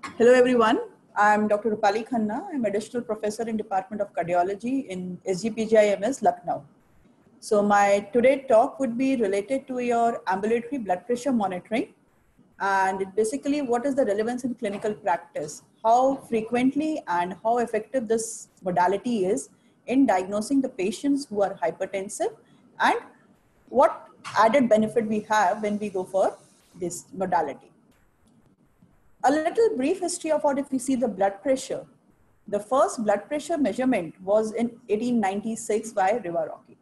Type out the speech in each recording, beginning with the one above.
Hello everyone, I'm Dr. Rupali Khanna. I'm additional professor in Department of Cardiology in SGPGIMS, Lucknow. So my today talk would be related to your ambulatory blood pressure monitoring, and basically what is the relevance in clinical practice, how frequently and how effective this modality is in diagnosing the patients who are hypertensive, and what added benefit we have when we go for this modality. A little brief history of what if we see the blood pressure. The first blood pressure measurement was in 1896 by Riva-Rocky.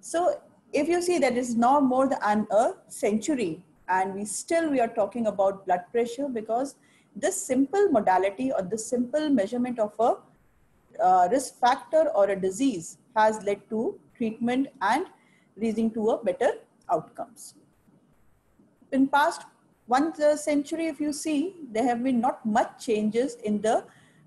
So if you see that it's now more than a century and we are talking about blood pressure, because this simple modality or this simple measurement of a risk factor or a disease has led to treatment and leading to a better outcomes. In past 1 century, if you see, there have been not much changes in the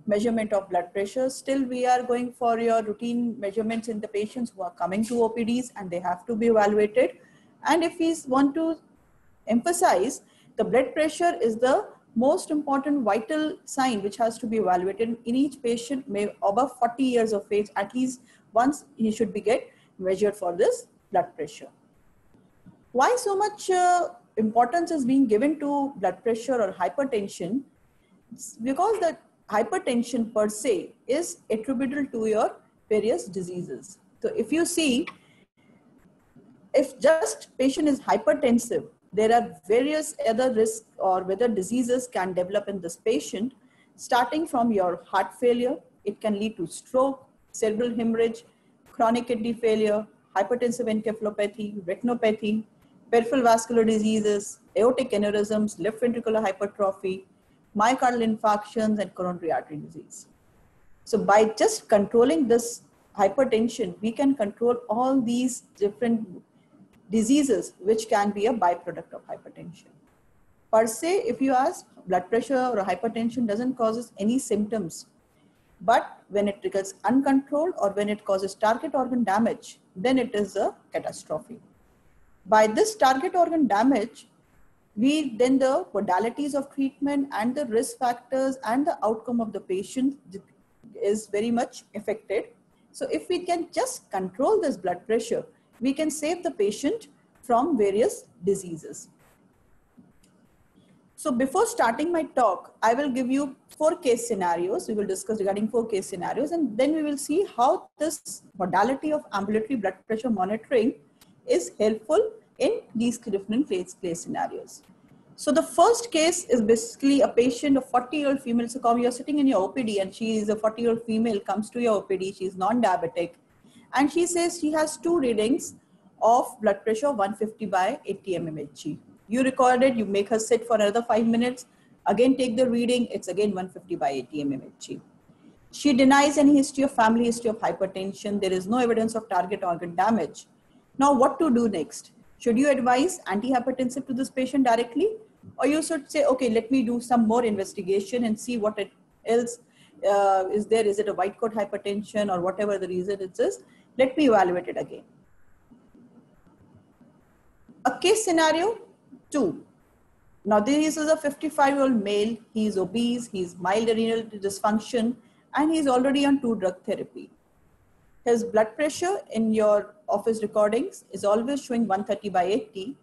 measurement of blood pressure. Still, we are going for your routine measurements in the patients who are coming to OPDs and they have to be evaluated. And if we want to emphasize, the blood pressure is the most important vital sign which has to be evaluated in each patient may above 40 years of age. At least once he should be get measured for this blood pressure. Why so much importance is being given to blood pressure or hypertension? It's because the hypertension per se is attributable to your various diseases. So if you see, if just patient is hypertensive, there are various other risks or whether diseases can develop in this patient, starting from your heart failure. It can lead to stroke, cerebral hemorrhage, chronic kidney failure, hypertensive encephalopathy, retinopathy, peripheral vascular diseases, aortic aneurysms, left ventricular hypertrophy, myocardial infarctions, and coronary artery disease. So by just controlling this hypertension, we can control all these different diseases which can be a byproduct of hypertension. Per se, if you ask, blood pressure or hypertension doesn't cause any symptoms, but when it becomes uncontrolled or when it causes target organ damage, then it is a catastrophe. By this target organ damage, then the modalities of treatment and the risk factors and the outcome of the patient is very much affected. So if we can just control this blood pressure, we can save the patient from various diseases. So before starting my talk, I will give you 4 case scenarios. We will discuss regarding 4 case scenarios, and then we will see how this modality of ambulatory blood pressure monitoring is helpful in these different case scenarios. So the first case is basically a patient, a 40-year-old female. So you're sitting in your OPD and she is a 40-year-old female, comes to your OPD, she is non-diabetic. And she says she has 2 readings of blood pressure 150 by 80 mmHg. You record it, you make her sit for another 5 minutes, again take the reading, it's again 150 by 80 mmHg. She denies any family history of hypertension. There is no evidence of target organ damage. Now what to do next? Should you advise antihypertensive to this patient directly? Or you should say, okay, let me do some more investigation and see what else is there. Is it a white coat hypertension or whatever the reason it is? Let me evaluate it again. A case scenario 2. Now this is a 55-year-old male. He is obese, he is mild renal dysfunction, and he is already on 2 drug therapy. His blood pressure in your office recordings is always showing 130 by 80.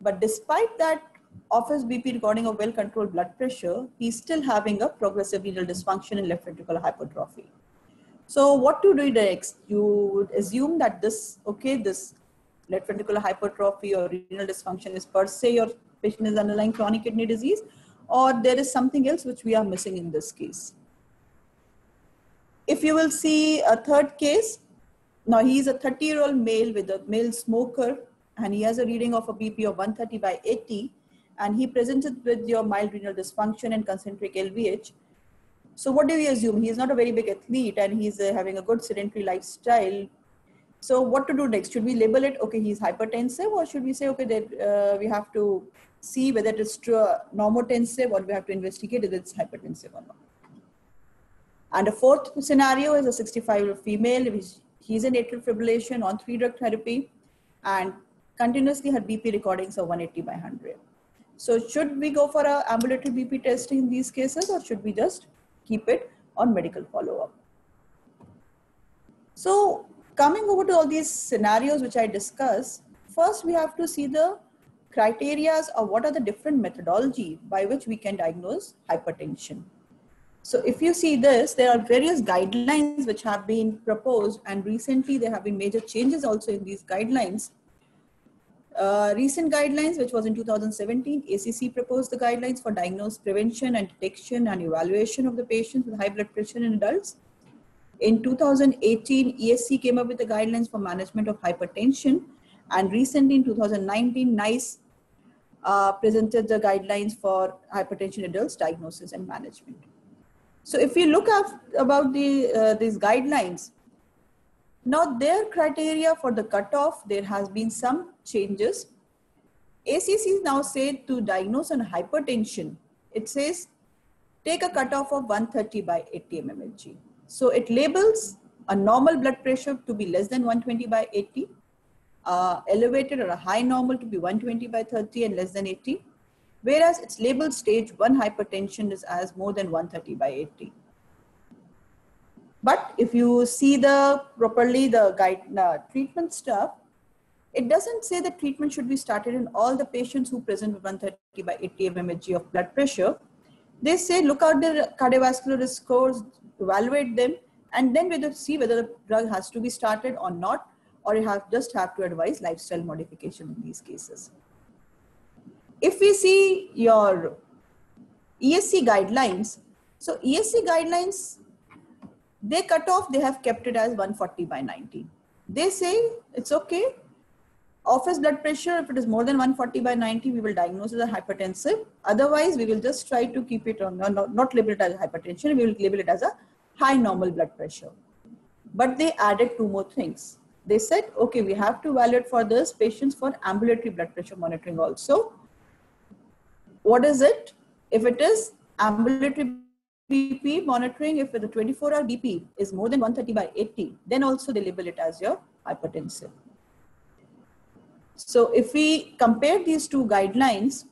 But despite that office BP recording of well-controlled blood pressure, he's still having a progressive renal dysfunction and left ventricular hypertrophy. So what to do next? You would assume that this left ventricular hypertrophy or renal dysfunction is per se your patient is underlying chronic kidney disease, or there is something else which we are missing in this case. If you will see a third case, now he is a 30-year-old male with a male smoker, and he has a reading of a BP of 130 by 80, and he presented with your mild renal dysfunction and concentric LVH. So what do we assume? He is not a very big athlete and he's having a good sedentary lifestyle. So what to do next? Should we label it, okay, he's hypertensive, or should we say, okay, that we have to see whether it is normotensive, or we have to investigate if it's hypertensive or not. And a fourth scenario is a 65-year-old female. He's in atrial fibrillation on 3 drug therapy, and continuously her BP recordings are 180 by 100. So should we go for a ambulatory BP testing in these cases, or should we just keep it on medical follow-up? So coming over to all these scenarios which I discussed, first we have to see the criteria or what are the different methodology by which we can diagnose hypertension. So if you see this, there are various guidelines which have been proposed, and recently there have been major changes also in these guidelines. Recent guidelines, which was in 2017, ACC proposed the guidelines for diagnosis, prevention and detection and evaluation of the patients with high blood pressure in adults. In 2018, ESC came up with the guidelines for management of hypertension, and recently in 2019, NICE presented the guidelines for hypertension in adults diagnosis and management. So if we look at about these guidelines, now their criteria for the cutoff, there has been some changes. ACC now said to diagnose on hypertension, it says take a cutoff of 130 by 80 mmHg. So it labels a normal blood pressure to be less than 120 by 80, elevated or a high normal to be 120 by 30 and less than 80, whereas it's labeled stage 1 hypertension is as more than 130 by 80. But if you see the treatment stuff, it doesn't say that treatment should be started in all the patients who present with 130 by 80 mmHg of blood pressure. They say look at the cardiovascular risk scores, evaluate them, and then we will see whether the drug has to be started or not, or you just have to advise lifestyle modification in these cases. If we see your ESC guidelines, so ESC guidelines, they cut off, they have kept it as 140 by 90. They say it's okay. Office blood pressure, if it is more than 140 by 90, we will diagnose as a hypertensive. Otherwise, we will just try to keep it on, not label it as hypertension, we will label it as a high normal blood pressure. But they added 2 more things. They said, okay, we have to evaluate for this patients for ambulatory blood pressure monitoring also. What is it? If it is ambulatory BP monitoring, if the 24-hour BP is more than 130 by 80, then also they label it as your hypertensive. So if we compare these 2 guidelines,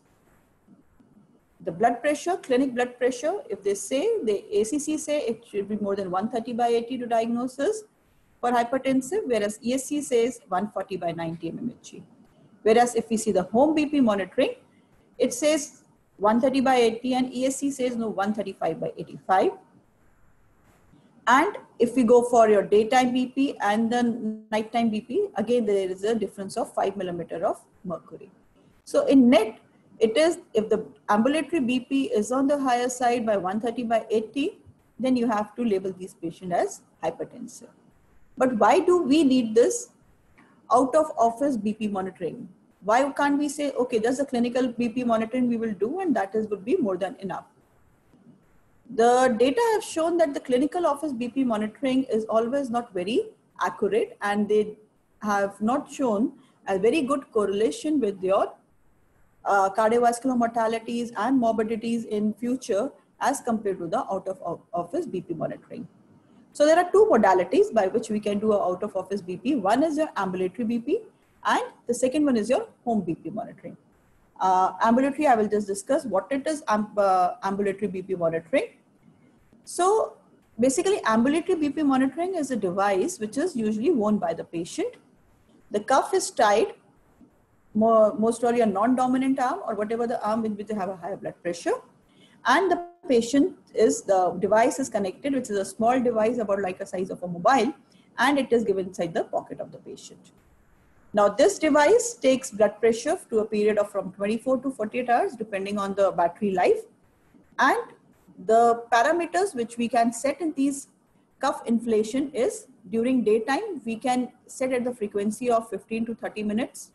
the blood pressure, clinic blood pressure, if they say, the ACC say it should be more than 130 by 80 to diagnosis for hypertensive, whereas ESC says 140 by 90 mmHg. Whereas if we see the home BP monitoring, it says 130 by 80 and ESC says no, 135 by 85. And if we go for your daytime BP and the nighttime BP, again, there is a difference of 5 millimeter of mercury. So in net, it is, if the ambulatory BP is on the higher side by 130 by 80, then you have to label these patients as hypertensive. But why do we need this out of office BP monitoring? Why can't we say, okay, that's the clinical BP monitoring we will do and that would be more than enough? The data have shown that the clinical office BP monitoring is always not very accurate, and they have not shown a very good correlation with your cardiovascular mortalities and morbidities in future as compared to the out of office BP monitoring. So there are 2 modalities by which we can do a out of office BP. One is your ambulatory BP and the second one is your home BP monitoring. Ambulatory, I will just discuss what it is, ambulatory BP monitoring. So basically ambulatory BP monitoring is a device which is usually worn by the patient. The cuff is tied, most probably a non-dominant arm or whatever the arm with which they have a higher blood pressure. And the the device is connected, which is a small device about like a size of a mobile, and it is given inside the pocket of the patient. Now this device takes blood pressure to a period of from 24 to 48 hours depending on the battery life, and the parameters which we can set in these cuff inflation is during daytime we can set at the frequency of 15 to 30 minutes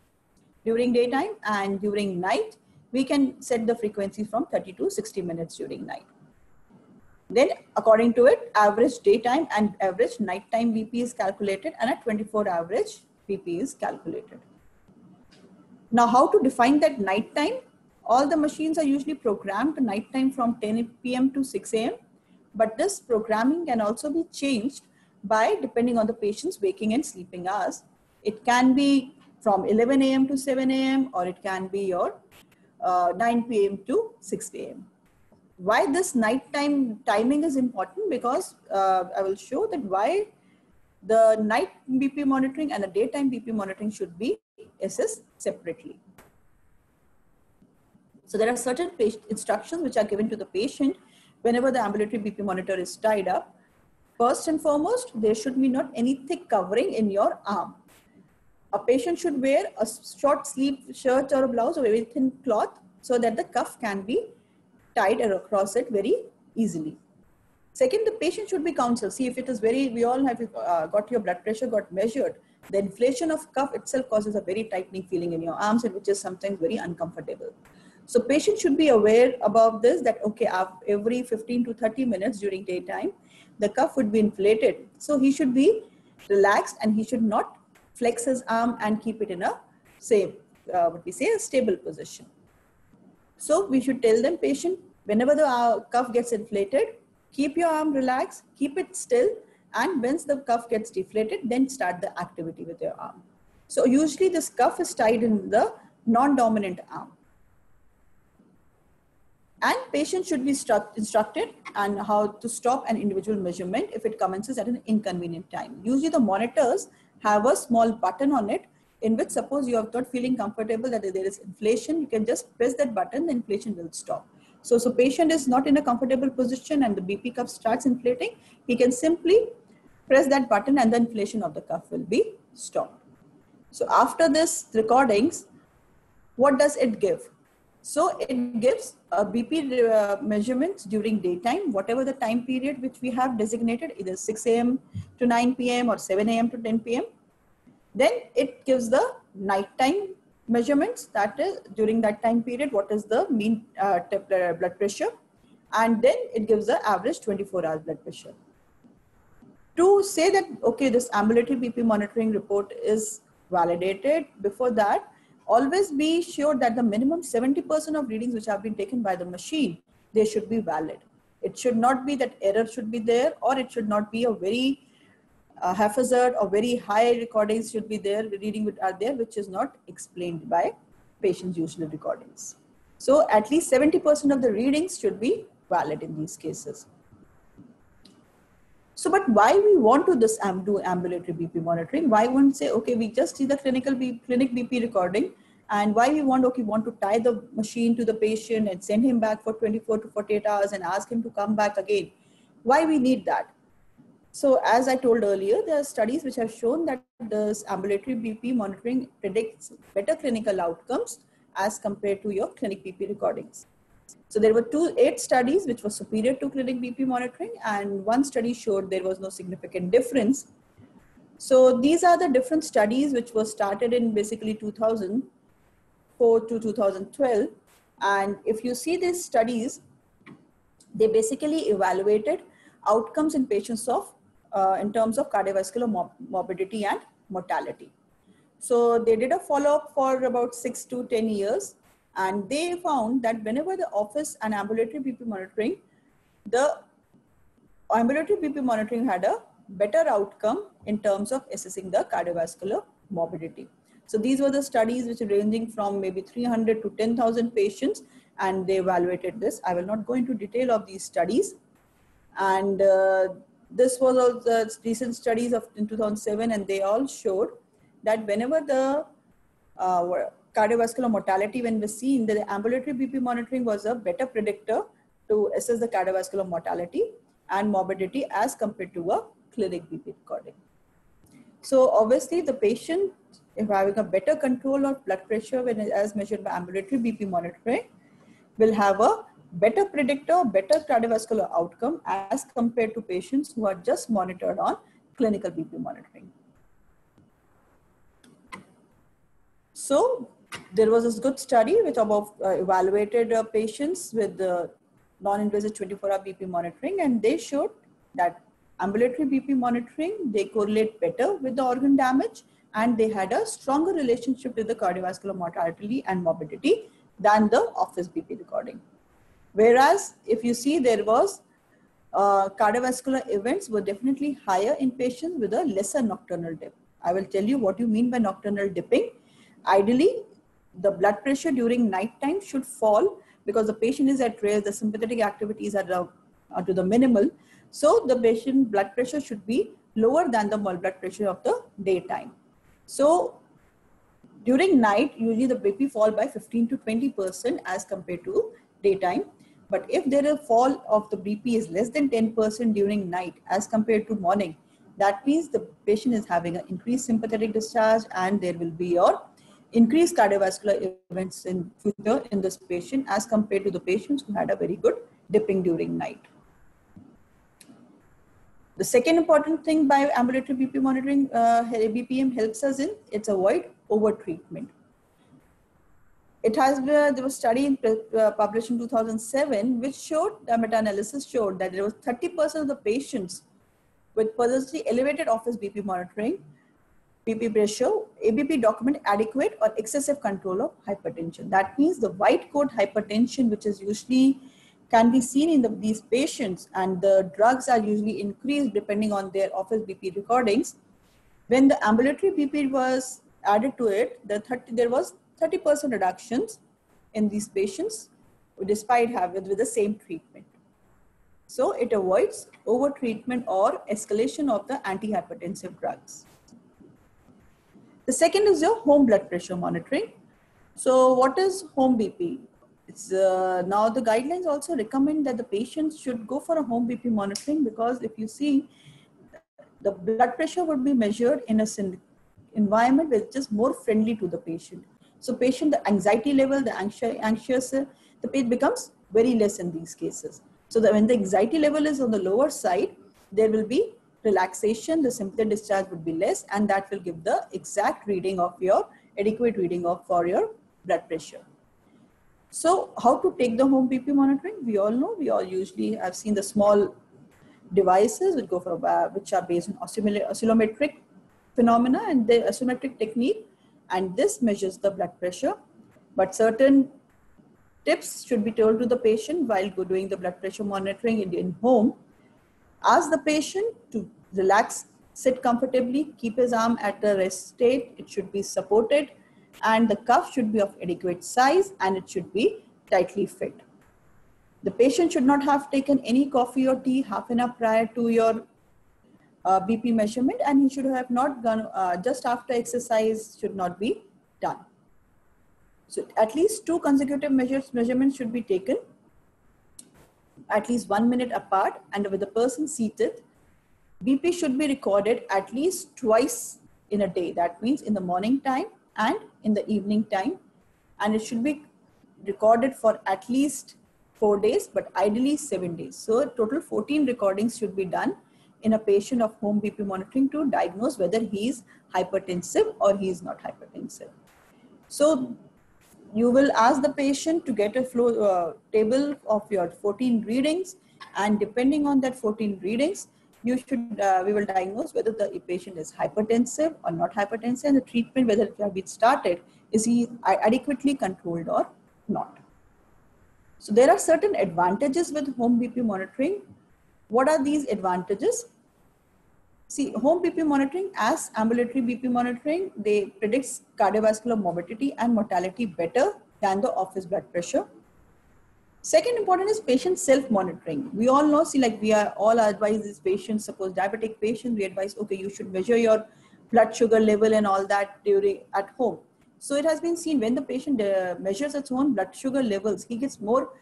during daytime, and during night we can set the frequency from 30 to 60 minutes during night. Then according to it, average daytime and average nighttime BP is calculated and a 24 average BP is calculated. Now how to define that nighttime? All the machines are usually programmed nighttime from 10 p.m. to 6 a.m. But this programming can also be changed by depending on the patient's waking and sleeping hours. It can be from 11 a.m. to 7 a.m. or it can be your 9 p.m. to 6 p.m. Why this nighttime timing is important? Because I will show that why the night BP monitoring and the daytime BP monitoring should be assessed separately. So there are certain instructions which are given to the patient whenever the ambulatory BP monitor is tied up. First and foremost, there should be not any thick covering in your arm. A patient should wear a short sleeve shirt or a blouse or very thin cloth so that the cuff can be tied across it very easily. Second, the patient should be counseled. See, if it is very, we all have got your blood pressure got measured, the inflation of cuff itself causes a very tightening feeling in your arms, and which is sometimes very uncomfortable. So patient should be aware about this, that okay, every 15 to 30 minutes during daytime, the cuff would be inflated. So he should be relaxed and he should not flex his arm and keep it in a what we say, a stable position. So we should tell them, patient, whenever the cuff gets inflated, keep your arm relaxed, keep it still, and once the cuff gets deflated, then start the activity with your arm. So usually this cuff is tied in the non-dominant arm. And patient should be instructed on how to stop an individual measurement if it commences at an inconvenient time. Usually the monitors have a small button on it in which, suppose you are not feeling comfortable that there is inflation, you can just press that button, the inflation will stop. So patient is not in a comfortable position and the BP cuff starts inflating, he can simply press that button and the inflation of the cuff will be stopped. So after this recordings, what does it give? So it gives a BP measurements during daytime, whatever the time period which we have designated, either 6 a.m. to 9 p.m. or 7 a.m. to 10 p.m. Then it gives the nighttime measurements, that is during that time period, what is the mean blood pressure, and then it gives the average 24-hour blood pressure. To say that, okay, this ambulatory BP monitoring report is validated, before that, always be sure that the minimum 70% of readings which have been taken by the machine, they should be valid. It should not be that error should be there, or it should not be a very haphazard or very high recordings should be there, reading are there, which is not explained by patient's usual recordings. So at least 70% of the readings should be valid in these cases. So, but why we want to do ambulatory BP monitoring? Why wouldn't say, okay, we just see the clinic BP recording, and why we want to tie the machine to the patient and send him back for 24 to 48 hours and ask him to come back again? Why we need that? So as I told earlier, there are studies which have shown that this ambulatory BP monitoring predicts better clinical outcomes as compared to your clinic BP recordings. So there were 8 studies which were superior to clinic BP monitoring, and 1 study showed there was no significant difference. So these are the different studies which were started in basically 2004 to 2012. And if you see these studies, they basically evaluated outcomes in patients of in terms of cardiovascular morbidity and mortality. So they did a follow-up for about 6 to 10 years, and they found that whenever the office and ambulatory BP monitoring, the ambulatory BP monitoring had a better outcome in terms of assessing the cardiovascular morbidity. So these were the studies which are ranging from maybe 300 to 10,000 patients, and they evaluated this. I will not go into detail of these studies. And this was all the recent studies of in 2007, and they all showed that whenever the cardiovascular mortality, when we see in the ambulatory BP monitoring, was a better predictor to assess the cardiovascular mortality and morbidity as compared to a clinic BP recording. So obviously the patient, if having a better control of blood pressure when as measured by ambulatory BP monitoring, will have a better predictor, better cardiovascular outcome as compared to patients who are just monitored on clinical BP monitoring. So there was this good study which evaluated patients with the non-invasive 24-hour BP monitoring, and they showed that ambulatory BP monitoring, they correlate better with the organ damage, and they had a stronger relationship with the cardiovascular mortality and morbidity than the office BP recording. Whereas if you see, there was cardiovascular events were definitely higher in patients with a lesser nocturnal dip. I will tell you what you mean by nocturnal dipping. Ideally, the blood pressure during nighttime should fall because the patient is at rest, the sympathetic activities are to the minimal. So the patient blood pressure should be lower than the blood pressure of the daytime. So during night, usually the BP fall by 15 to 20% as compared to daytime. But if there is a fall of the BP is less than 10% during night as compared to morning, that means the patient is having an increased sympathetic discharge and there will be your increased cardiovascular events in future in this patient as compared to the patients who had a very good dipping during night. The second important thing by ambulatory BP monitoring, BPM helps us in, it's avoid over-treatment. It has been, there was a study published in 2007, which showed, the meta-analysis showed that there was 30% of the patients with persistently elevated office BP monitoring, BP pressure, ABP document adequate or excessive control of hypertension. That means the white coat hypertension, which is usually can be seen in these patients, and the drugs are usually increased depending on their office BP recordings. When the ambulatory BP was added to it, there was 30% reductions in these patients despite having with the same treatment. So it avoids over treatment or escalation of the antihypertensive drugs. The second is your home blood pressure monitoring. So what is home BP? It's now the guidelines also recommend that the patients should go for a home BP monitoring, because if you see, the blood pressure would be measured in a environment which is more friendly to the patient. So patient, the anxiety level, the anxious, the patient becomes very less in these cases. So that when the anxiety level is on the lower side, there will be relaxation, the symptom discharge would be less, and that will give the exact reading of your, adequate reading of for your blood pressure. So how to take the home BP monitoring? We all know, we all usually have seen the small devices which go for which are based on oscillometric phenomena and the oscillometric technique, and this measures the blood pressure. But certain tips should be told to the patient while doing the blood pressure monitoring in home. Ask the patient to relax, sit comfortably, keep his arm at the rest state. It should be supported, and the cuff should be of adequate size, and it should be tightly fit. The patient should not have taken any coffee or tea half an hour prior to your BP measurement, and he should have not gone just after exercise should not be done. So at least 2 consecutive measurements should be taken at least 1 minute apart, and with the person seated. BP should be recorded at least twice in a day. That means in the morning time and in the evening time, and it should be recorded for at least 4 days, but ideally 7 days. So total 14 recordings should be done in a patient of home BP monitoring to diagnose whether he is hypertensive or he is not hypertensive. So you will ask the patient to get a flow table of your 14 readings, and depending on that 14 readings, you should we will diagnose whether the patient is hypertensive or not hypertensive, and the treatment, whether it has been started, is he adequately controlled or not. So there are certain advantages with home BP monitoring. What are these advantages? See, home BP monitoring as ambulatory BP monitoring, they predict cardiovascular morbidity and mortality better than the office blood pressure. Second important is patient self-monitoring. We all know, see, like we are all advise these patients, suppose diabetic patients, we advise, okay, you should measure your blood sugar level and all that during at home. So it has been seen when the patient measures its own blood sugar levels, he gets more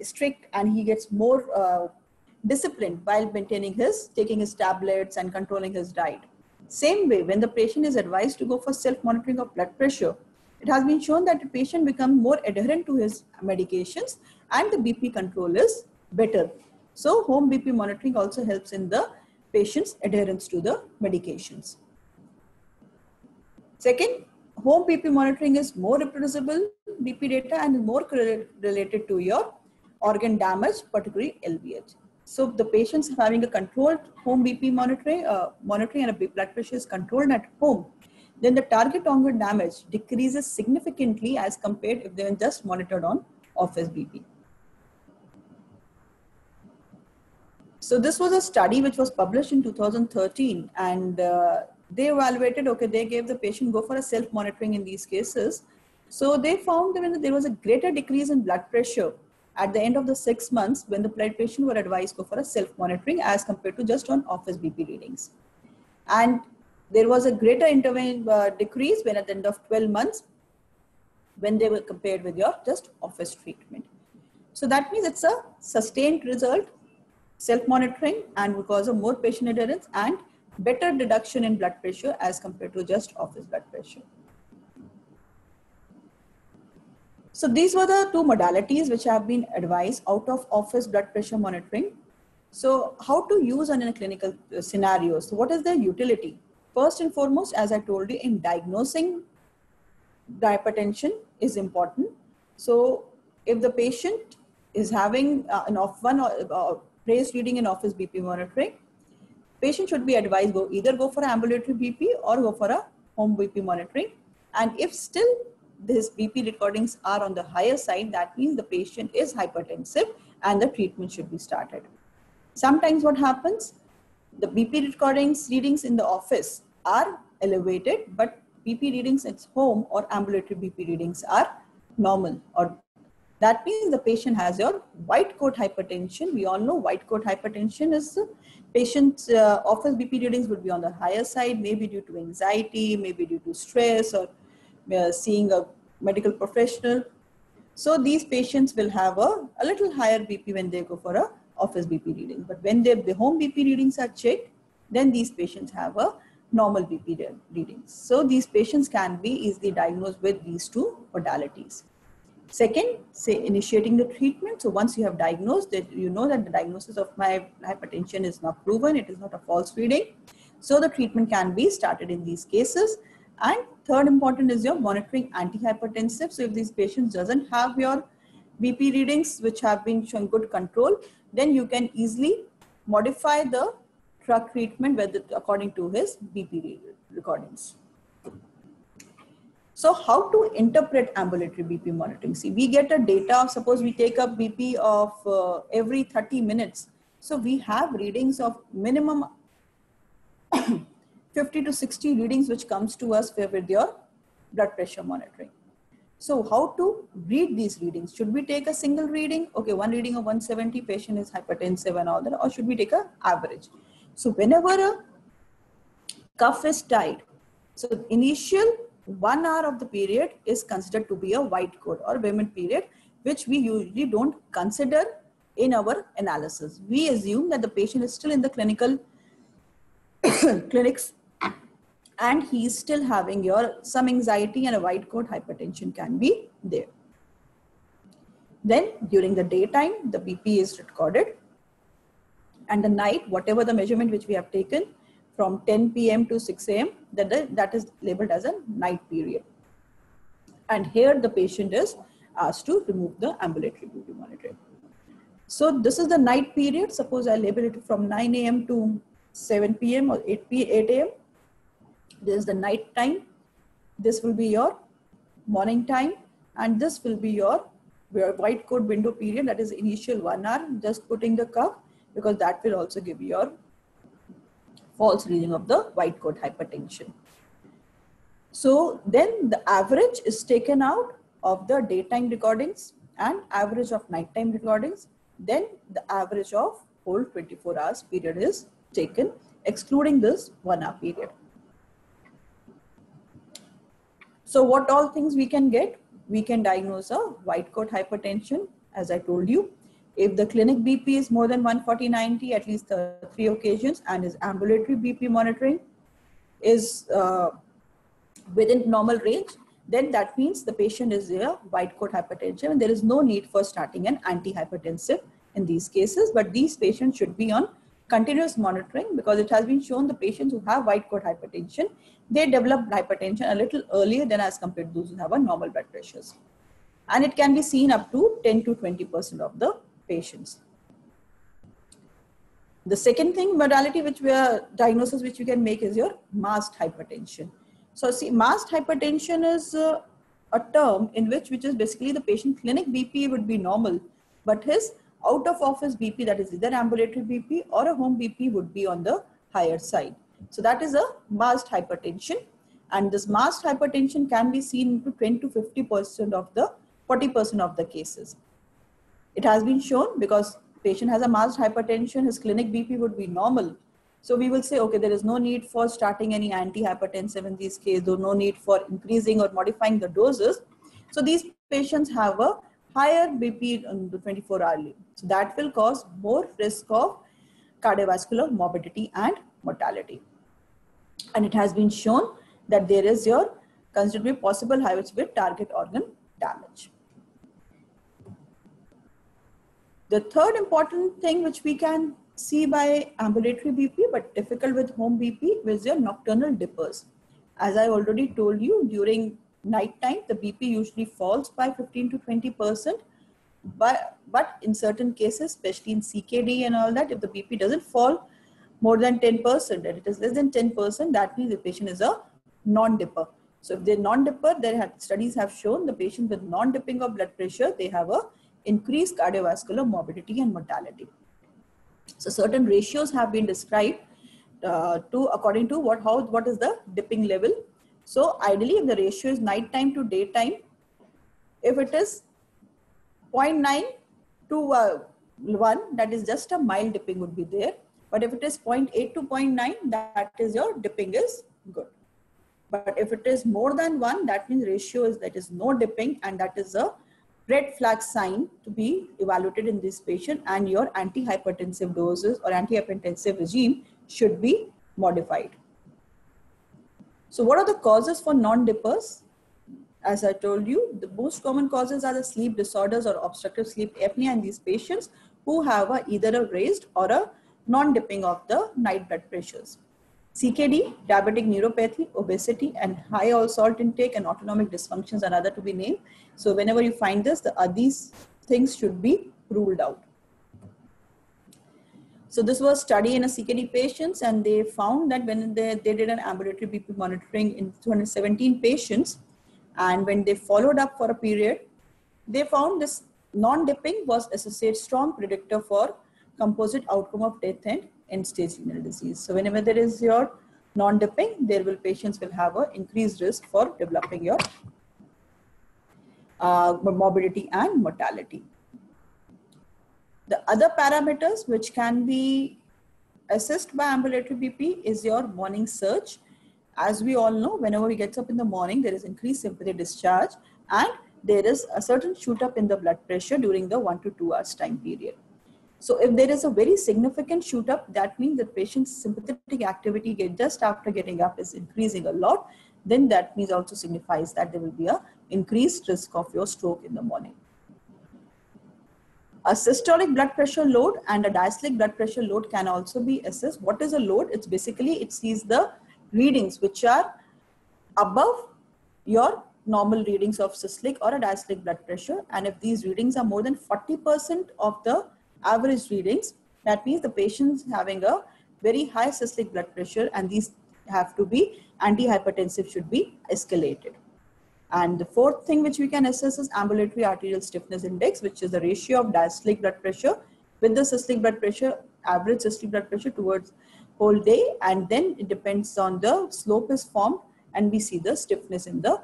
strict, and he gets more disciplined while maintaining taking his tablets and controlling his diet. Same way, when the patient is advised to go for self-monitoring of blood pressure, it has been shown that the patient becomes more adherent to his medications and the BP control is better. So home BP monitoring also helps in the patient's adherence to the medications. Second, home BP monitoring is more reproducible BP data and more related to your organ damage, particularly LVH. So the patients having a controlled home BP monitoring and a blood pressure is controlled at home, then the target organ damage decreases significantly as compared if they were just monitored on office BP. So this was a study which was published in 2013, and they evaluated, okay, they gave the patient go for a self-monitoring in these cases. So they found that when there was a greater decrease in blood pressure at the end of the 6 months when the patient were advised go for a self-monitoring as compared to just on office BP readings. And there was a greater decrease when at the end of 12 months when they were compared with your just office treatment. So that means it's a sustained result, self-monitoring, and because of more patient adherence and better reduction in blood pressure as compared to just office blood pressure. So these were the two modalities which have been advised out of office blood pressure monitoring. So how to use in a clinical scenario? So what is their utility? First and foremost, as I told you, in diagnosing hypertension is important. So if the patient is having raised reading in office BP monitoring, patient should be advised either go for ambulatory BP or go for a home BP monitoring. And if still these BP recordings are on the higher side, that means the patient is hypertensive and the treatment should be started. Sometimes what happens, the BP readings in the office are elevated, but BP readings at home or ambulatory BP readings are normal, or that means the patient has your white coat hypertension. We all know white coat hypertension is the patient's office BP readings would be on the higher side, maybe due to anxiety, maybe due to stress, or seeing a medical professional. So these patients will have a little higher BP when they go for a office BP reading. But when the home BP readings are checked, then these patients have a normal BP readings. So these patients can be easily diagnosed with these two modalities. Second, say initiating the treatment. So once you have diagnosed that, you know that the diagnosis of my hypertension is not proven, it is not a false reading. So the treatment can be started in these cases. And third important is your monitoring antihypertensive. So if these patients doesn't have your BP readings which have been showing good control, then you can easily modify the drug treatment according to his BP recordings. So how to interpret ambulatory BP monitoring? See, we get a data, suppose we take a BP of every 30 minutes. So we have readings of minimum 50 to 60 readings which comes to us with your blood pressure monitoring. So how to read these readings? Should we take a single reading? Okay, one reading of 170, patient is hypertensive and all that, or should we take an average? So whenever a cuff is tied, so initial 1 hour of the period is considered to be a white coat or women period, which we usually don't consider in our analysis. We assume that the patient is still in the clinics and he is still having some anxiety, and a white coat hypertension can be there. Then during the daytime, the BP is recorded, and the night, whatever the measurement which we have taken from 10 p.m. to 6 a.m., that is labeled as a night period. And here the patient is asked to remove the ambulatory BP monitoring. So this is the night period. Suppose I label it from 9 a.m. to 7 p.m. or 8 a.m. This is the night time. This will be your morning time. And this will be your white coat window period. That is initial 1 hour, just putting the cuff, because that will also give you your false reading of the white coat hypertension. So then the average is taken out of the daytime recordings and average of nighttime recordings. Then the average of whole 24 hours period is taken, excluding this 1 hour period. So what all things we can get? We can diagnose a white coat hypertension, as I told you. If the clinic BP is more than 140/90 at least 3 occasions, and his ambulatory BP monitoring is within normal range, then that means the patient is a white coat hypertension, and there is no need for starting an antihypertensive in these cases. But these patients should be on continuous monitoring, because it has been shown the patients who have white coat hypertension, they develop hypertension a little earlier than as compared to those who have a normal blood pressures. And it can be seen up to 10 to 20% of the patients. The second thing, modality which diagnosis which you can make is your masked hypertension. So see, masked hypertension is a term in which is basically the patient clinic BP would be normal, but his out of office BP, that is either ambulatory BP or a home BP, would be on the higher side. So that is a masked hypertension. And this masked hypertension can be seen into 20 to 50% of the 40% of the cases. It has been shown because patient has a masked hypertension, his clinic BP would be normal. So we will say, okay, there is no need for starting any antihypertensive in these cases, or no need for increasing or modifying the doses. So these patients have a higher BP on the 24-hourly. So that will cause more risk of cardiovascular morbidity and mortality. And it has been shown that there is your considerably possible high risk with target organ damage. The third important thing which we can see by ambulatory BP but difficult with home BP is your nocturnal dippers. As I already told you, during night time the BP usually falls by 15 to 20%, but in certain cases, especially in CKD and all that, if the BP doesn't fall more than 10% and it is less than 10%, that means the patient is a non-dipper. So if they're non-dipper, studies have shown the patient with non-dipping of blood pressure, they have a increased cardiovascular morbidity and mortality. So certain ratios have been described according to what is the dipping level. So ideally, if the ratio is nighttime to daytime, if it is 0.9 to 1, that is just a mild dipping would be there. But if it is 0.8 to 0.9, that is your dipping is good. But if it is more than 1, that means ratio is that is no dipping, and that is a red flag sign to be evaluated in this patient, and your antihypertensive doses or antihypertensive regime should be modified. So what are the causes for non-dippers? As I told you, the most common causes are the sleep disorders or obstructive sleep apnea in these patients who have either a raised or a non-dipping of the night blood pressures. CKD, diabetic neuropathy, obesity, and high all salt intake and autonomic dysfunctions are other to be named. So whenever you find this, these things should be ruled out. So this was a study in a CKD patients, and they found that when they did an ambulatory BP monitoring in 217 patients, and when they followed up for a period, they found this non-dipping was associated strong predictor for composite outcome of death and end-stage renal disease. So whenever there is your non-dipping, patients will have an increased risk for developing your morbidity and mortality. The other parameters which can be assessed by ambulatory BP is your morning surge. As we all know, whenever we get up in the morning, there is increased sympathetic discharge, and there is a certain shoot up in the blood pressure during the 1 to 2 hours time period. So if there is a very significant shoot up, that means the patient's sympathetic activity just after getting up is increasing a lot, then that means also signifies that there will be a increased risk of your stroke in the morning. A systolic blood pressure load and a diastolic blood pressure load can also be assessed. What is a load? It's basically, it sees the readings which are above your normal readings of systolic or a diastolic blood pressure. And if these readings are more than 40% of the average readings, that means the patient's having a very high systolic blood pressure, and these have to be antihypertensive, should be escalated. And the fourth thing which we can assess is ambulatory arterial stiffness index, which is the ratio of diastolic blood pressure with the systolic blood pressure, average systolic blood pressure towards whole day, and then it depends on the slope is formed, and we see the stiffness in the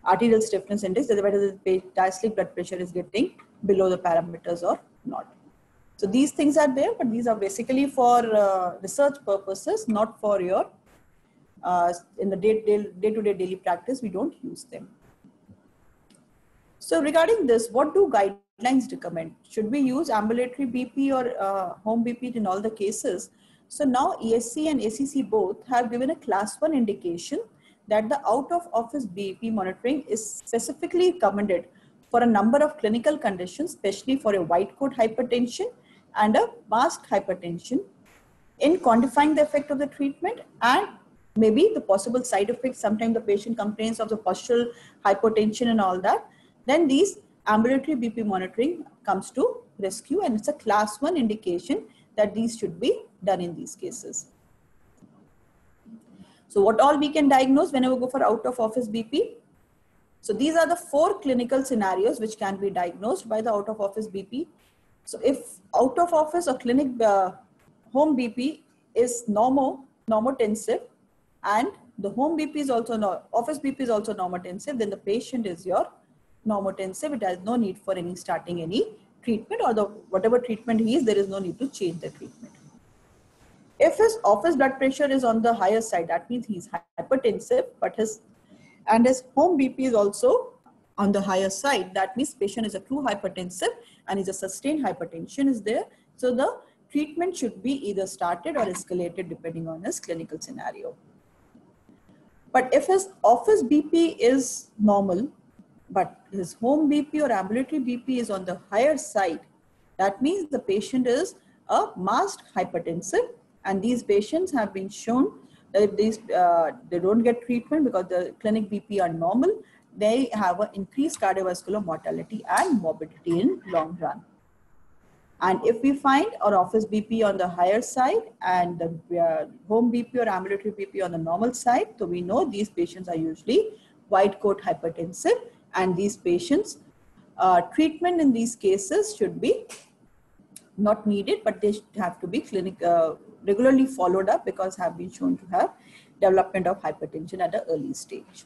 arterial stiffness index, whether the diastolic blood pressure is getting below the parameters or not. So these things are there, but these are basically for research purposes, not for your in the day-to-day daily practice. We don't use them. So regarding this, what do guidelines recommend? Should we use ambulatory BP or home BP in all the cases? So now ESC and ACC both have given a class 1 indication that the out-of-office BP monitoring is specifically recommended for a number of clinical conditions, especially for a white coat hypertension and a masked hypertension, in quantifying the effect of the treatment and maybe the possible side effects. Sometimes the patient complains of the postural hypotension and all that. Then these ambulatory BP monitoring comes to rescue, and it's a class 1 indication that these should be done in these cases. So what all we can diagnose whenever we go for out of office BP? So these are the 4 clinical scenarios which can be diagnosed by the out of office BP. So if out of office or clinic home BP is normal, normotensive and the home BP is also office BP is also normotensive, then the patient is your normotensive. It has no need for any starting any treatment, or the whatever treatment he is, there is no need to change the treatment. If his office blood pressure is on the higher side, that means he's hypertensive, but his home BP is also on the higher side. That means patient is a true hypertensive and is a sustained hypertension is there. So the treatment should be either started or escalated depending on his clinical scenario. But if his office BP is normal, but his home BP or ambulatory BP is on the higher side, that means the patient is a masked hypertensive, and these patients have been shown that if they don't get treatment because the clinic BP are normal, they have an increased cardiovascular mortality and morbidity in long run. And if we find our office BP on the higher side and the home BP or ambulatory BP on the normal side, so we know these patients are usually white coat hypertensive, and these patients, treatment in these cases should be not needed, but they have to be regularly followed up because have been shown to have development of hypertension at an early stage.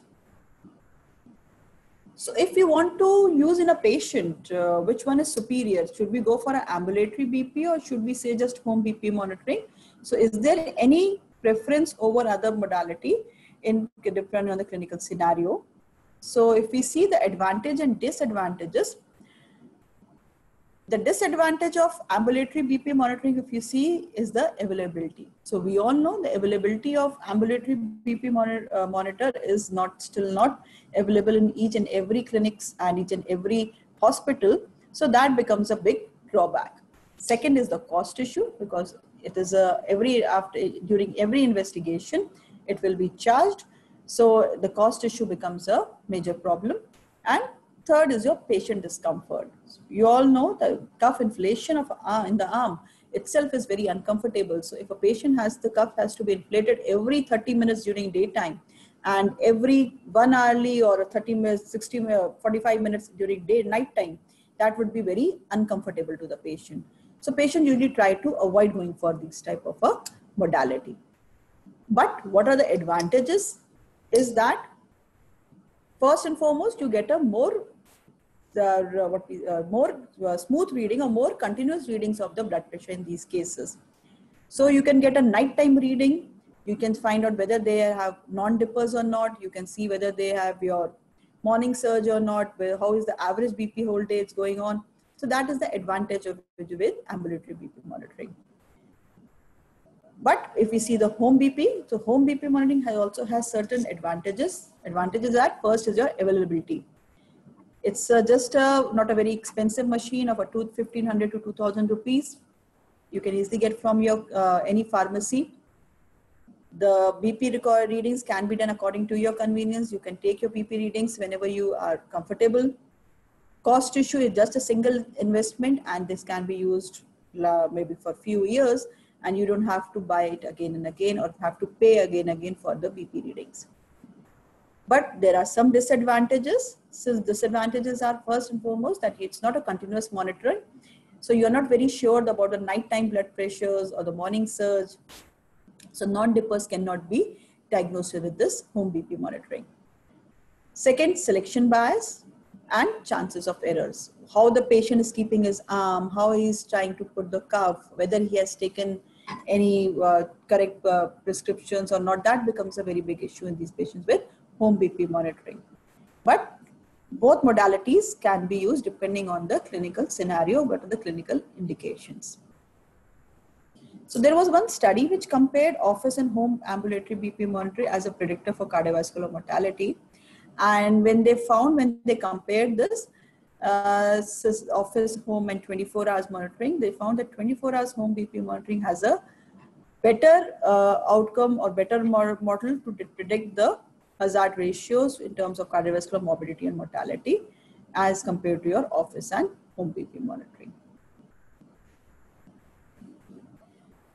So if we want to use in a patient, which one is superior? Should we go for an ambulatory BP or should we say just home BP monitoring? So is there any preference over other modality depending on the clinical scenario? So if we see the advantage and disadvantages, the disadvantage of ambulatory BP monitoring, if you see, is the availability. So we all know the availability of ambulatory BP monitor is still not available in each and every clinics and each and every hospital. So that becomes a big drawback. Second is the cost issue, because it is during every investigation, it will be charged. So the cost issue becomes a major problem. And third is your patient discomfort. You all know the cuff inflation in the arm itself is very uncomfortable. So if a patient the cuff has to be inflated every 30 minutes during daytime and every 1 hourly or 30 minutes, 60, 45 minutes during night time, that would be very uncomfortable to the patient. So patient usually try to avoid going for this type of a modality. But what are the advantages is that first and foremost, you get a more smooth reading or more continuous readings of the blood pressure in these cases. So you can get a nighttime reading. You can find out whether they have non-dippers or not. You can see whether they have your morning surge or not, how is the average BP whole day it's going on. So that is the advantage of with ambulatory BP monitoring. But if we see the home BP, so home BP monitoring also has certain advantages. Advantages that first is your availability. It's just not a very expensive machine of 1,500 to 2,000 rupees. You can easily get from your any pharmacy. The BP readings can be done according to your convenience. You can take your BP readings whenever you are comfortable. Cost issue is just a single investment, and this can be used maybe for a few years, and you don't have to buy it again and again or have to pay again and again for the BP readings. But there are some disadvantages. So disadvantages are first and foremost that it's not a continuous monitoring. So you're not very sure about the nighttime blood pressures or the morning surge. So non-dippers cannot be diagnosed with this home BP monitoring. Second, selection bias and chances of errors. How the patient is keeping his arm, how he is trying to put the cuff, whether he has taken any correct prescriptions or not, that becomes a very big issue in these patients with home BP monitoring. But both modalities can be used depending on the clinical scenario, what are the clinical indications. So there was one study which compared office and home ambulatory BP monitoring as a predictor for cardiovascular mortality. And when they compared this office, home and 24 hours monitoring, they found that 24 hours home BP monitoring has a better outcome or better model to predict the hazard ratios in terms of cardiovascular morbidity and mortality as compared to your office and home BP monitoring.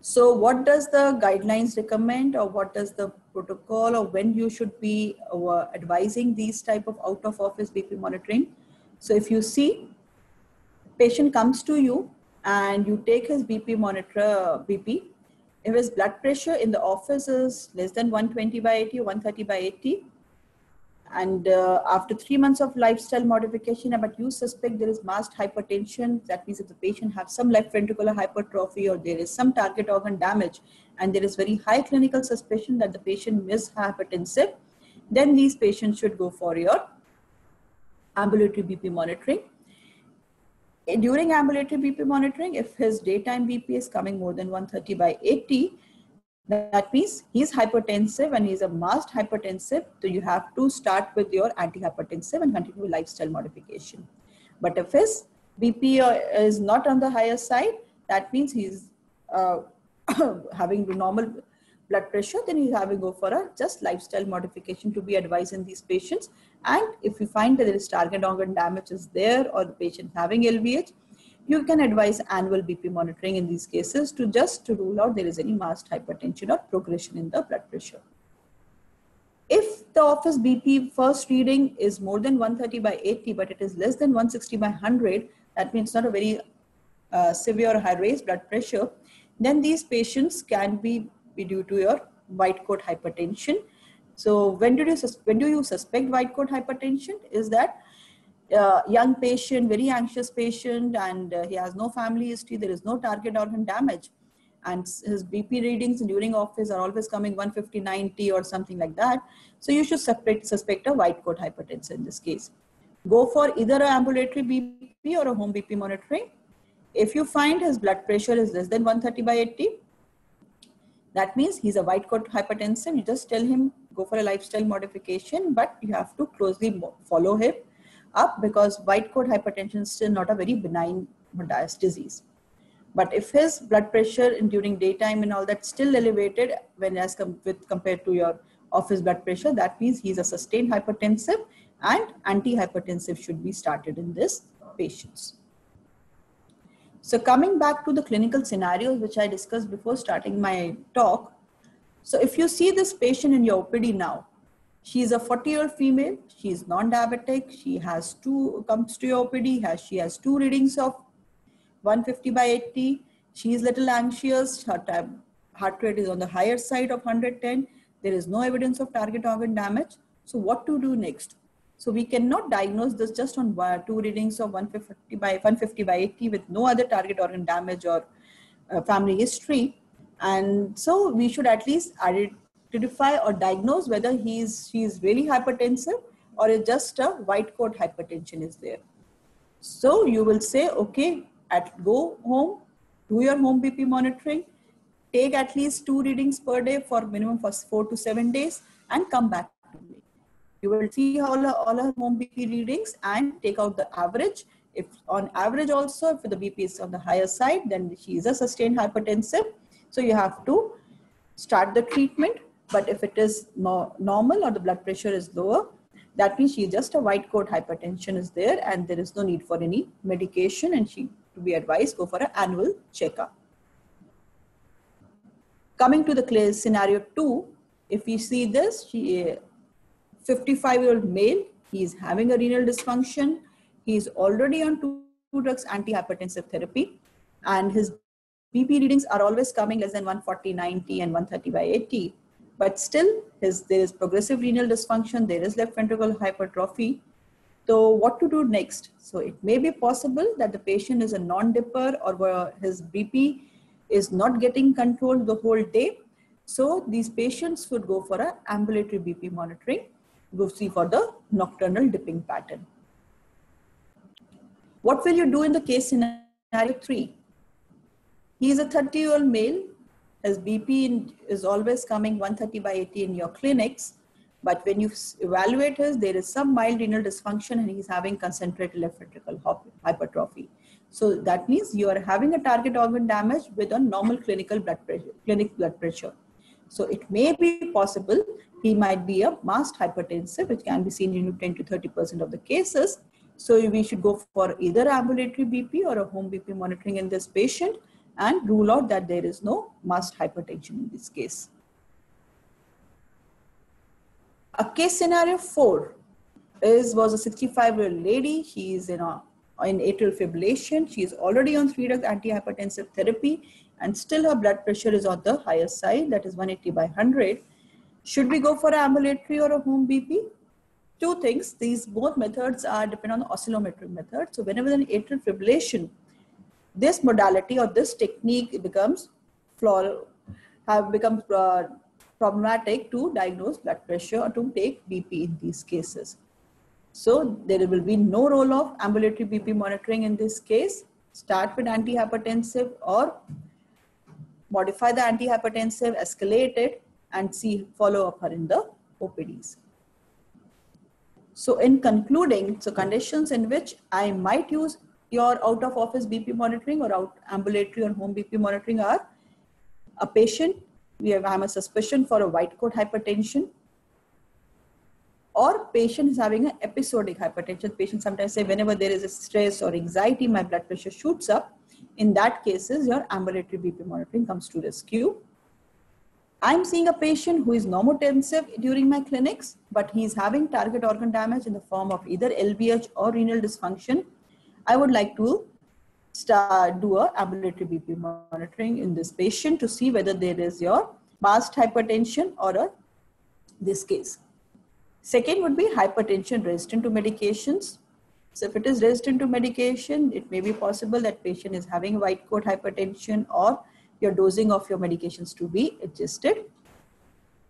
So what does the guidelines recommend, or what does the protocol, or when you should be advising these type of out of office BP monitoring? So if you see, patient comes to you and you take his BP monitor BP, If his blood pressure in the office is less than 120 by 80 or 130 by 80, and after 3 months of lifestyle modification, but you suspect there is masked hypertension, that means if the patient has some left ventricular hypertrophy or there is some target organ damage, and there is very high clinical suspicion that the patient is hypertensive, then these patients should go for your ambulatory BP monitoring. During ambulatory BP monitoring, if his daytime BP is coming more than 130 by 80, that means he's hypertensive and he's a masked hypertensive. So you have to start with your antihypertensive and continue lifestyle modification. But if his BP is not on the higher side, that means he's having normal blood pressure, then he's having to go for a just lifestyle modification to be advised in these patients. And if you find that there is target organ damage is there or the patient having LVH, you can advise annual BP monitoring in these cases to rule out there is any masked hypertension or progression in the blood pressure. If the office BP first reading is more than 130 by 80, but it is less than 160 by 100, that means not a very severe or high raised blood pressure, then these patients can be due to your white coat hypertension. So when do you suspect white coat hypertension? Is that young patient, very anxious patient, and he has no family history, there is no target organ damage, and his BP readings during office are always coming 150, 90 or something like that. So you should suspect a white coat hypertension in this case. Go for either an ambulatory BP or a home BP monitoring. If you find his blood pressure is less than 130 by 80, that means he's a white coat hypertensive. You just tell him go for a lifestyle modification, but you have to closely follow him up because white coat hypertension is still not a very benign disease. But if his blood pressure during daytime and all that still elevated when compared to your office blood pressure, that means he's a sustained hypertensive and antihypertensive should be started in this patients. So coming back to the clinical scenarios, which I discussed before starting my talk. So if you see this patient in your OPD now, she is a 40-year-old female, she is non-diabetic, she has comes to your OPD, she has 2 readings of 150 by 80, she is little anxious, her heart rate is on the higher side of 110, there is no evidence of target organ damage. So what to do next? So we cannot diagnose this just on 2 readings of 150 by 80 with no other target organ damage or family history. And so we should at least identify or diagnose whether she is really hypertensive or is just a white coat hypertension is there. So you will say, okay, go home, do your home BP monitoring, take at least 2 readings per day for minimum for 4 to 7 days and come back to me. You will see all her home BP readings and take out the average. If on average also, if the BP is on the higher side, then she is a sustained hypertensive. So you have to start the treatment. But if it is normal or the blood pressure is lower, that means she is just a white coat hypertension is there and there is no need for any medication and she to be advised go for an annual checkup. Coming to the scenario 2, if you see this, she 55-year-old male, he is having a renal dysfunction, he is already on 2 drugs antihypertensive therapy and his BP readings are always coming less than 140, 90 and 130 by 80. But still there is progressive renal dysfunction, there is left ventricular hypertrophy. So what to do next? So it may be possible that the patient is a non-dipper or his BP is not getting controlled the whole day. So these patients would go for an ambulatory BP monitoring, go see for the nocturnal dipping pattern. What will you do in the case scenario 3? He is a 30-year-old male. His BP is always coming 130 by 80 in your clinics. But when you evaluate there is some mild renal dysfunction and he's having concentrated left ventricular hypertrophy. So that means you are having a target organ damage with a normal clinical blood pressure. So it may be possible he might be a masked hypertensive, which can be seen in 10 to 30% of the cases. So we should go for either ambulatory BP or a home BP monitoring in this patient and rule out that there is no masked hypertension in this case. A case scenario 4 was a 65-year-old lady. She is in atrial fibrillation. She is already on 3 drugs antihypertensive therapy and still her blood pressure is on the higher side, that is 180/100, should we go for an ambulatory or a home BP? Two things, these both methods are depend on the oscillometric method. So whenever there is an atrial fibrillation, this modality or this technique becomes problematic to diagnose blood pressure or to take BP in these cases. So there will be no role of ambulatory BP monitoring in this case. Start with antihypertensive or modify the antihypertensive, escalate it, and follow up her in the OPDs. So in concluding, so conditions in which I might use your out of office BP monitoring or ambulatory or home BP monitoring are a patient, I have a suspicion for a white coat hypertension, or patient is having an episodic hypertension. Patients sometimes say whenever there is a stress or anxiety, my blood pressure shoots up. In that cases, your ambulatory BP monitoring comes to rescue. I'm seeing a patient who is normotensive during my clinics, but he's having target organ damage in the form of either LVH or renal dysfunction. I would like to do a ambulatory BP monitoring in this patient to see whether there is your masked hypertension or this case. Second would be hypertension resistant to medications. So if it is resistant to medication, it may be possible that patient is having white coat hypertension or your dosing of your medications to be adjusted.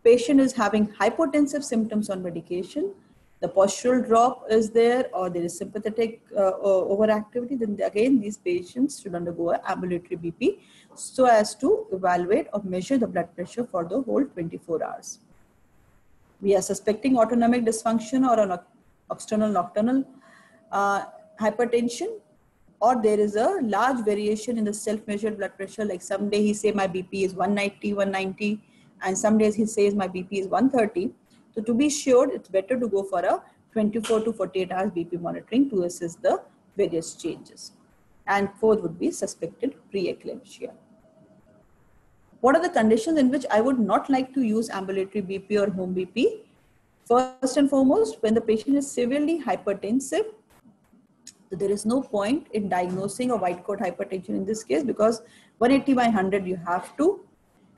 Patient is having hypotensive symptoms on medication. The postural drop is there or there is sympathetic overactivity, then again these patients should undergo an ambulatory BP so as to evaluate or measure the blood pressure for the whole 24 hours. We are suspecting autonomic dysfunction or an external nocturnal hypertension, or there is a large variation in the self-measured blood pressure, like some day he say my BP is 190, and some days he says my BP is 130. So to be sure, it's better to go for a 24 to 48 hours BP monitoring to assess the various changes. And fourth would be suspected preeclampsia. What are the conditions in which I would not like to use ambulatory BP or home BP? First and foremost, when the patient is severely hypertensive, there is no point in diagnosing a white coat hypertension in this case, because 180/100 you have to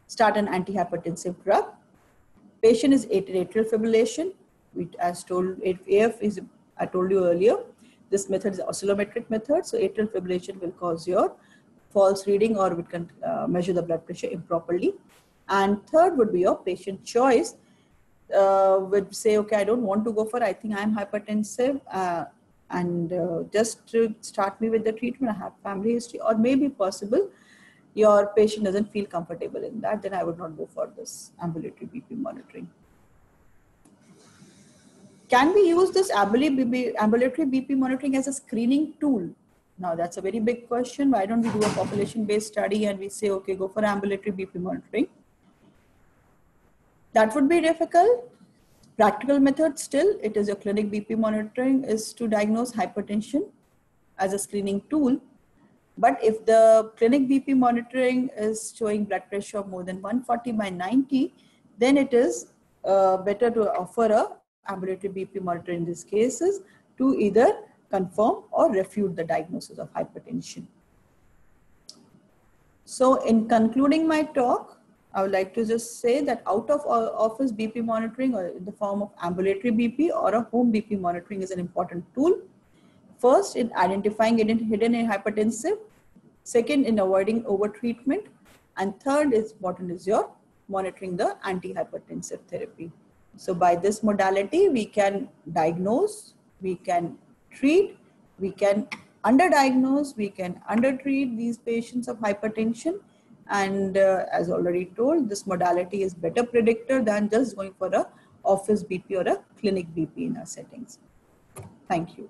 start an antihypertensive drug. Patient is atrial fibrillation, which as told, AF is, I told you earlier, this method is oscillometric method. So atrial fibrillation will cause your false reading or we can measure the blood pressure improperly. And third would be your patient choice. Would say, okay, I don't want to go for, I think I'm hypertensive and just to start me with the treatment, I have family history, or maybe possible your patient doesn't feel comfortable in that, then I would not go for this ambulatory BP monitoring. Can we use this ambulatory BP monitoring as a screening tool? Now that's a very big question. Why don't we do a population-based study and we say, okay, go for ambulatory BP monitoring? That would be difficult. Practical method still, it is a clinic BP monitoring is to diagnose hypertension as a screening tool. But if the clinic BP monitoring is showing blood pressure of more than 140/90, then it is better to offer a ambulatory BP monitor in these cases to either confirm or refute the diagnosis of hypertension. So in concluding my talk, I would like to just say that out of office BP monitoring or in the form of ambulatory BP or a home BP monitoring is an important tool. First, in identifying hidden hypertensive. Second, in avoiding overtreatment. And third is important is your monitoring the antihypertensive therapy. So by this modality, we can diagnose, we can treat, we can underdiagnose, we can undertreat these patients of hypertension. And as already told, this modality is better predictor than just going for a office BP or a clinic BP in our settings. Thank you.